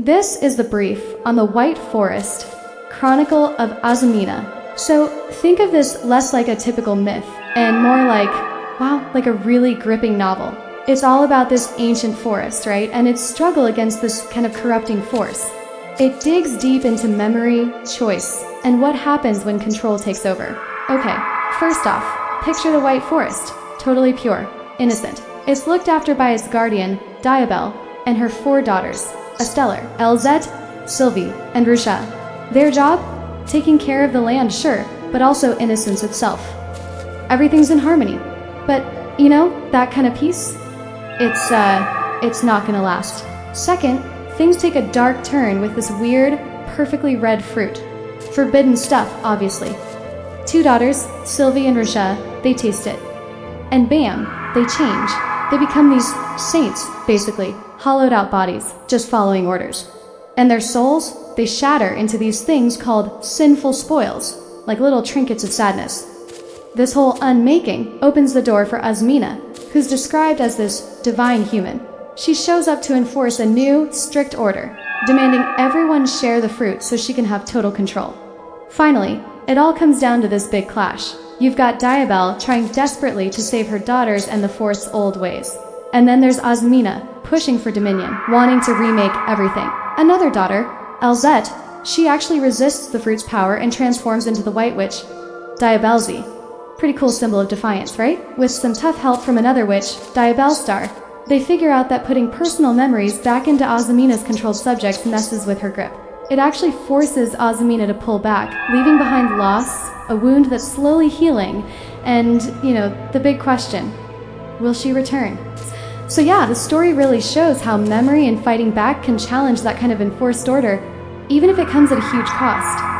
This is the brief on the White Forest, Chronicle of Azamina. So think of this less like a typical myth and more like, wow, like a really gripping novel. It's all about this ancient forest, right? And its struggle against this kind of corrupting force. It digs deep into memory, choice, and what happens when control takes over. Okay, first off, picture the White Forest. Totally pure, innocent. It's looked after by its guardian, Diabell, and her 4 daughters, Estelle, Elzette, Sylvie, and Rusha. Their job? Taking care of the land, sure, but also innocence itself. Everything's in harmony. But, you know, that kind of peace? It's not gonna last. Second, things take a dark turn with this weird, perfectly red fruit. Forbidden stuff, obviously. 2 daughters, Sylvie and Rusha, they taste it. And bam, they change. They become these saints, basically, hollowed out bodies, just following orders. And their souls, they shatter into these things called Sinful Spoils, like little trinkets of sadness. This whole unmaking opens the door for Azamina, who's described as this divine human. She shows up to enforce a new, strict order, demanding everyone share the fruit so she can have total control. Finally, it all comes down to this big clash. You've got Diabell trying desperately to save her daughters and the forest's old ways. And then there's Azamina, pushing for dominion, wanting to remake everything. Another daughter, Elzette, she actually resists the fruit's power and transforms into the White Witch, Diabellzi. Pretty cool symbol of defiance, right? With some tough help from another witch, Diabellstar, they figure out that putting personal memories back into Azamina's controlled subjects messes with her grip. It actually forces Azamina to pull back, leaving behind loss, a wound that's slowly healing, and, you know, the big question, will she return? So yeah, the story really shows how memory and fighting back can challenge that kind of enforced order, even if it comes at a huge cost.